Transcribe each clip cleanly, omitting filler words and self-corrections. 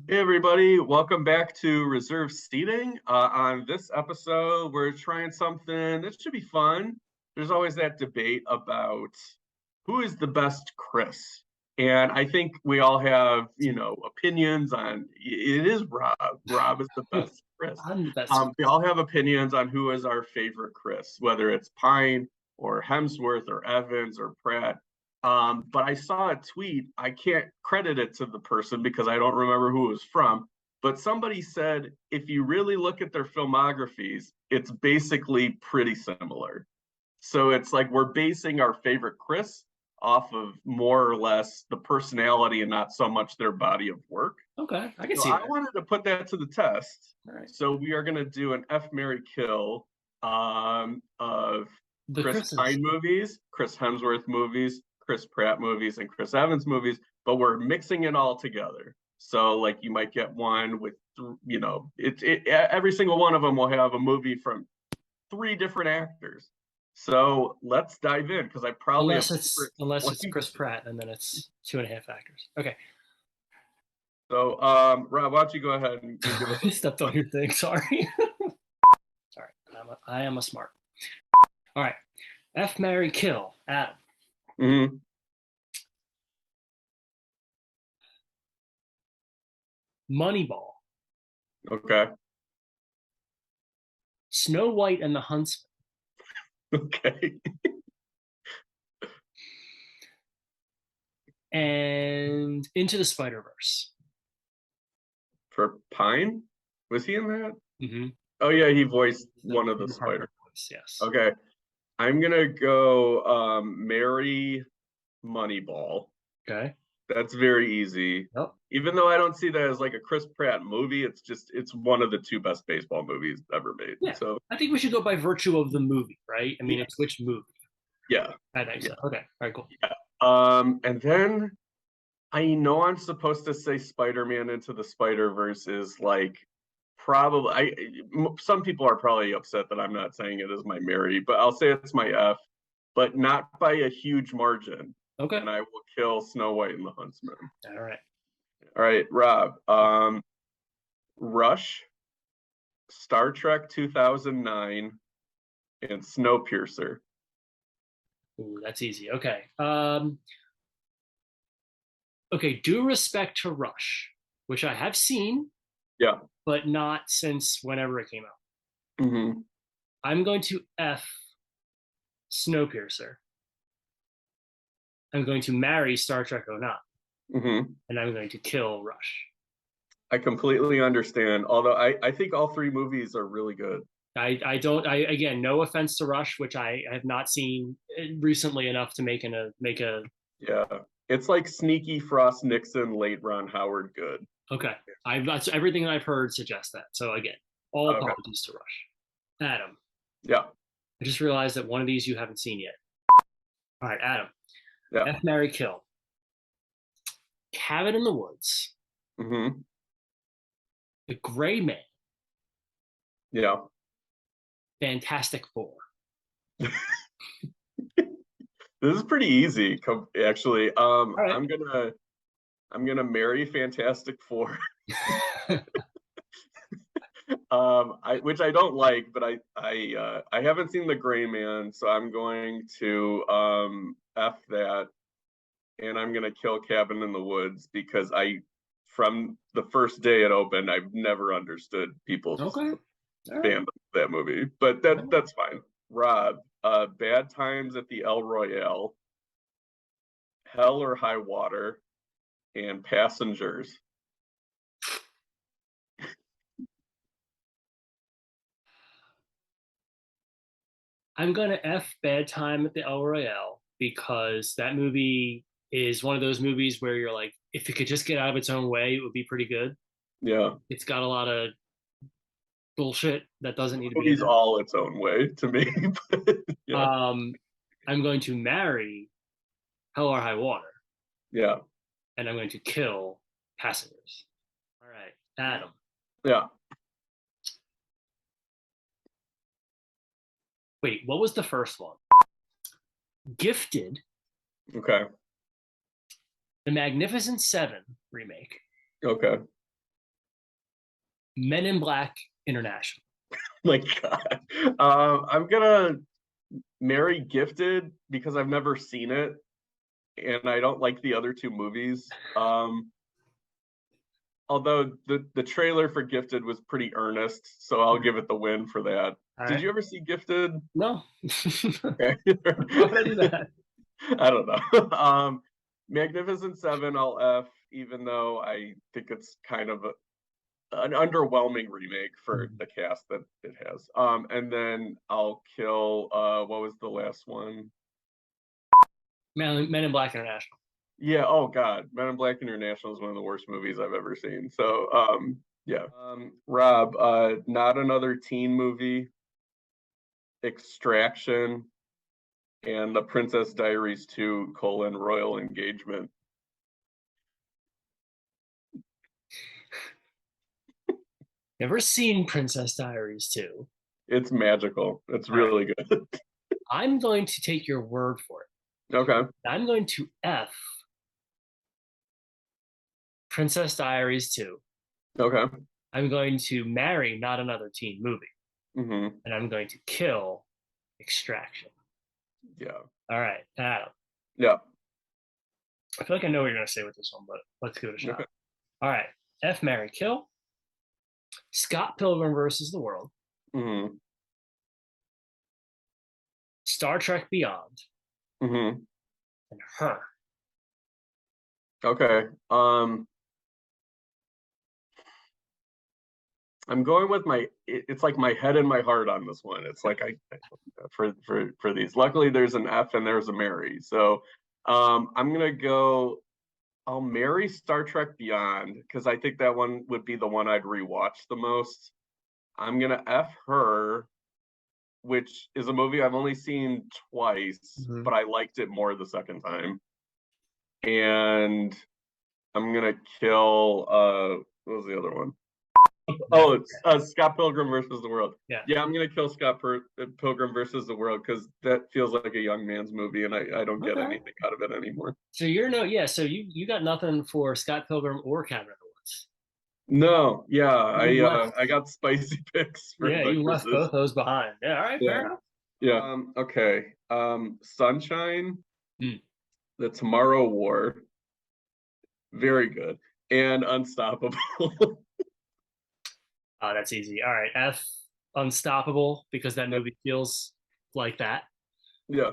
Hey everybody, welcome back to Reserve Seating. On this episode, we're trying something that should be fun. There's always that debate about who is the best Chris. And I think we all have, opinions on it is Rob. Rob is the best Chris. I'm the best. We all have opinions on who is our favorite Chris, whether it's Pine or Hemsworth or Evans or Pratt. But I saw a tweet. I can't credit it to the person because I don't remember who it was from. But somebody said if you really look at their filmographies, it's basically pretty similar. So it's like we're basing our favorite Chris off of more or less the personality and not so much their body of work. Okay, I can So see I that. wanted to put that to the test. All right. So we are going to do an F, Mary, Kill of The Chris Chris's. Pine movies, Chris Hemsworth movies, Chris Pratt movies, and Chris Evans movies, but we're mixing it all together. So like you might get one with, every single one of them will have a movie from three different actors. So let's dive in because I probably have Unless two or it's unless it's explain. Chris Pratt, and then it's two and a half actors. Okay. So Rob, why don't you go ahead and give us I stepped on your thing. Sorry. Sorry. I am a smart. All right. F Mary Kill. Adam. Mhm. Moneyball. Okay. Snow White and the Huntsman. Okay. And Into the Spider Verse. For Pine? Was he in that? Mm-hmm. Oh yeah, he voiced The one of the Peter Parker spider. voice. Yes. Okay. I'm gonna go Mary Moneyball. Okay. That's very easy. Yep. Even though I don't see that as like a Chris Pratt movie, it's one of the two best baseball movies ever made. Yeah. So I think we should go by virtue of the movie, right? I mean, yeah, it's which movie? yeah, I think yeah. so. Okay. All right. Cool. Yeah. And then I know I'm supposed to say Spider-Man Into the Spider-Verse is like probably some people are probably upset that I'm not saying it as my Mary, but I'll say it's my F, but not by a huge margin. Okay. And I will kill Snow White and the Huntsman. All right. All right, Rob. Rush, Star Trek 2009, and Snowpiercer. Ooh, that's easy. Okay. Okay. Due respect to Rush, which I have seen, Yeah. but not since whenever it came out. Hmm. I'm going to F Snowpiercer. I'm going to marry Star Trek '09, Hmm. and I'm going to kill Rush. I completely understand. Although I think all three movies are really good. I don't I again no offense to Rush, which I have not seen recently enough to make a Yeah. It's like sneaky Frost Nixon, late Ron Howard good. okay. I that's everything I've heard suggests that. So again, all Okay. apologies to Rush. Adam, Yeah. I just realized that one of these you haven't seen yet. All right, Adam. Yeah. F Mary Kill. Cabin in the Woods. Hmm. The Gray Man. Yeah. Fantastic Four. This is pretty easy, actually. All right. I'm gonna marry Fantastic Four. Which I don't like, but I haven't seen The Gray Man, so I'm going to F that, and I'm gonna kill Cabin in the Woods because from the first day it opened, I've never understood people's Okay. All right. fandom of that movie. But that's fine. Rob, Bad Times at the El Royale, Hell or High Water, and Passengers. I'm gonna F Bad Time at the El Royale because that movie is one of those movies where you're like, if it could just get out of its own way, it would be pretty good. Yeah, It's got a lot of bullshit that doesn't need to be in movie's there. all its own way to me. But yeah, Um, I'm going to marry Hell or High Water, yeah, and I'm going to kill Passengers. All right, Adam. yeah. Wait, what was the first one? Gifted, Okay, the Magnificent Seven remake, okay. Men in Black International. My God. I'm gonna marry Gifted because I've never seen it and I don't like the other two movies. Although the trailer for Gifted was pretty earnest, so I'll give it the win for that. All Did right. you ever see Gifted? No. Okay. Why would I do that? I don't know. Magnificent Seven, I'll F, even though I think it's kind of an underwhelming remake for the cast that it has. And then I'll kill what was the last one? Men in Black International. Yeah, oh God. Men in Black International is one of the worst movies I've ever seen. So yeah. Rob, not another teen movie, Extraction, and The Princess Diaries 2, Royal Engagement. Never seen Princess Diaries 2. It's magical. It's All right. really good. I'm going to take your word for it. Okay. I'm going to F Princess Diaries 2. Okay. I'm going to marry not another teen movie. Mm-hmm. And I'm going to kill Extraction. Yeah. All right, Adam. Yeah. I feel like I know what you're going to say with this one, but let's give it a shot. Okay. All right. F, marry, kill. Scott Pilgrim versus the World. Mm-hmm. Star Trek Beyond. Mm-hmm. And Her. Okay. I'm going with it's like my head and my heart on this one. It's like for these. Luckily there's an F and there's a Mary. So I'm gonna go, I'll marry Star Trek Beyond because I think that one would be the one I'd rewatch the most. I'm gonna F Her, which is a movie I've only seen twice, but I liked it more the second time. And I'm gonna kill what was the other one? Oh, it's Scott Pilgrim versus the World. Yeah, I'm gonna kill Pilgrim versus the World because that feels like a young man's movie, and I don't get anything out of it anymore. So so you got nothing for Scott Pilgrim or Cabin of the Woods. No, yeah, I got spicy picks for you left this. both those behind. Yeah, all right, fair enough. Yeah. Okay. Sunshine, The Tomorrow War, very good, and Unstoppable. Oh, that's easy. All right, F, Unstoppable, because that movie feels like that. Yeah.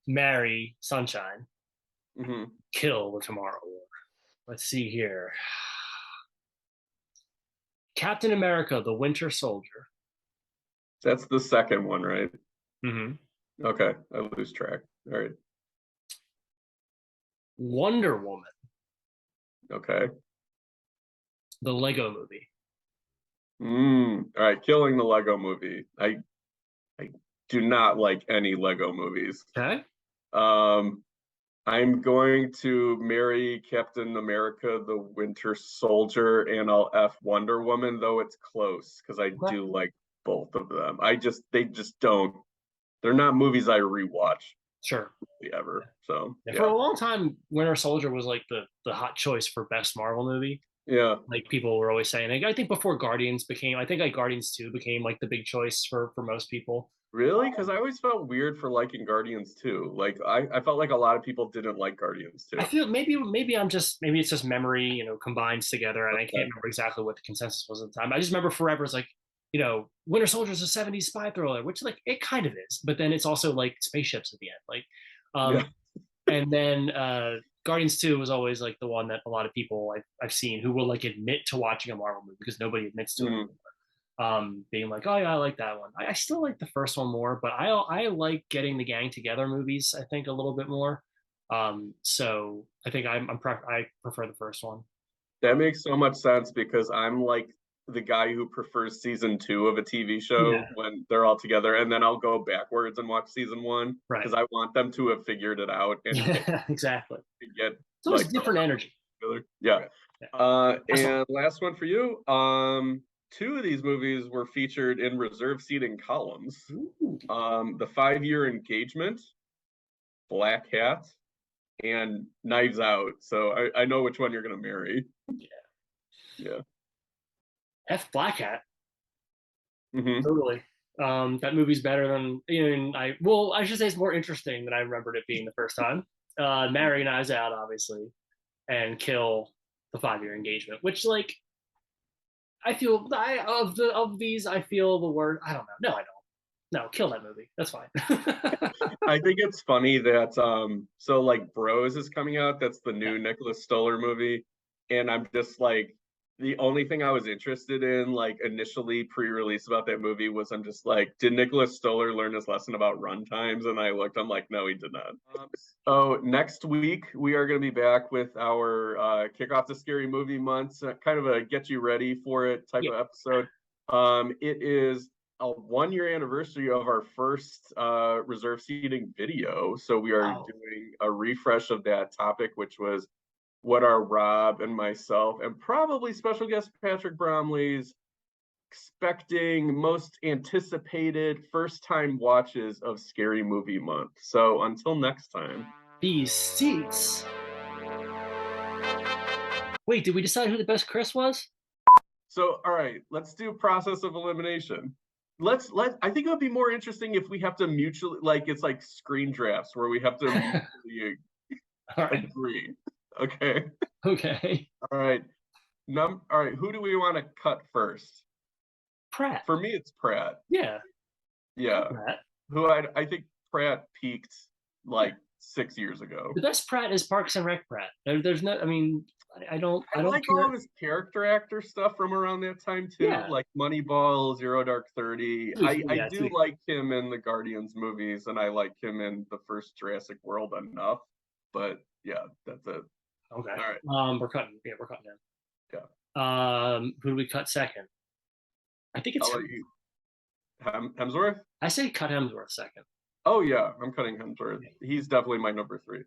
Marry Sunshine. Mm-hmm. Kill The Tomorrow War. Let's see here. Captain America: The Winter Soldier. That's the second one, right? Mm-hmm. Okay, I lose track. All right. Wonder Woman. Okay. The Lego Movie. All right, killing the Lego Movie. I do not like any Lego movies. Okay. I'm going to marry Captain America, the Winter Soldier, and I'll F Wonder Woman, though it's close because I do like both of them. They just don't. They're not movies I rewatch. Sure. Ever. So for a long time, Winter Soldier was like the hot choice for best Marvel movie. Yeah. Like people were always saying. I think before Guardians became, I think like Guardians 2 became like the big choice for most people. Really? Because I always felt weird for liking Guardians 2. Like I felt like a lot of people didn't like Guardians 2. I feel maybe it's just memory, combines together, and I can't remember exactly what the consensus was at the time. I just remember forever it's like, Winter Soldier is a 70s spy thriller, which like it kind of is, but then it's also like spaceships at the end. Like and then Guardians 2 was always like the one that a lot of people I've seen who will like admit to watching a Marvel movie because nobody admits to it anymore. Being like, oh yeah, I like that one. I still like the first one more, but I like getting the gang together movies, I think, a little bit more. So I think I prefer the first one. That makes so much sense because I'm like the guy who prefers season 2 of a TV show when they're all together, and then I'll go backwards and watch season 1 because I want them to have figured it out and exactly get so like, it's different energy. Yeah. And last one for you. 2 of these movies were featured in reserve seating columns. The 5-Year Engagement, Black Hat, and Knives Out. So I know which one you're gonna marry. Yeah. F Black Hat. Hmm. Totally. That movie's better than I should say it's more interesting than I remembered it being the first time. Marry Knives Out, obviously, and kill the 5-year engagement, which like I feel of these, I feel the word. I don't know. No, I don't. No, kill that movie. That's fine. I think it's funny that so like Bros is coming out. That's the new Nicholas Stoller movie, and I'm just like the only thing I was interested in like initially pre-release about that movie was I'm just like, did Nicholas Stoller learn his lesson about run times? And I looked, I'm like, no, he did not. So next week we are going to be back with our kick off the scary movie months, kind of a get you ready for it type Yeah. of episode. It is a 1-year anniversary of our first reserve seating video. So we are doing a refresh of that topic, which was what are Rob and myself and probably special guest Patrick Bromley's expecting most anticipated first time watches of Scary Movie Month. So until next time. These seats. Wait, did we decide who the best Chris was? So all right, let's do process of elimination. I think it would be more interesting if we have to mutually like it's like screen drafts where we have to mutually agree. Okay. Okay. All right. All right, who do we want to cut first? Pratt. For me, it's Pratt. Yeah. Yeah. Pratt. Who I think Pratt peaked like 6 years ago. The best Pratt is Parks and Rec Pratt. There's no, I mean, I don't like care. all of his character actor stuff from around that time too, Yeah. like Moneyball, Zero Dark 30. I do like him in the Guardians movies, and I like him in the first Jurassic World enough. But yeah, that's it. Okay. All right. We're cutting. Yeah, we're cutting him. Yeah. Who do we cut second? I think it's Hemsworth. I say cut Hemsworth second. Oh yeah, I'm cutting Hemsworth. He's definitely my number 3.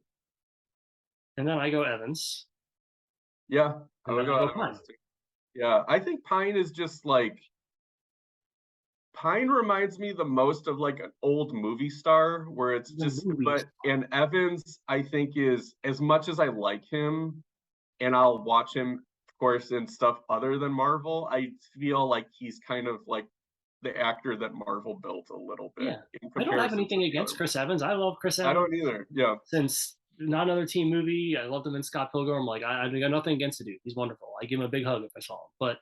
And then I go Evans. Yeah, I would go Evans too. Yeah, I think Pine is just like Pine reminds me the most of like an old movie star where it's just and Evans I think is as much as I like him and I'll watch him of course in stuff other than Marvel, I feel like he's kind of like the actor that Marvel built a little bit. Yeah. I don't have anything against Chris Evans. I love Chris Evans. I don't either. Yeah. Since Not Another Teen Movie, I loved him in Scott Pilgrim. Like I got nothing against the dude. He's wonderful. I give him a big hug if I saw him. But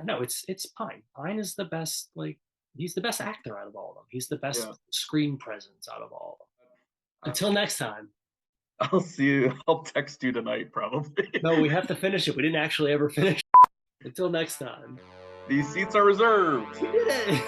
no, it's Pine. Pine is the best. Like he's the best actor out of all of them. He's the best screen presence out of all of them. Until next time. I'll see you. I'll text you tonight, probably. No, we have to finish it. We didn't actually ever finish. Until next time. These seats are reserved. We did it.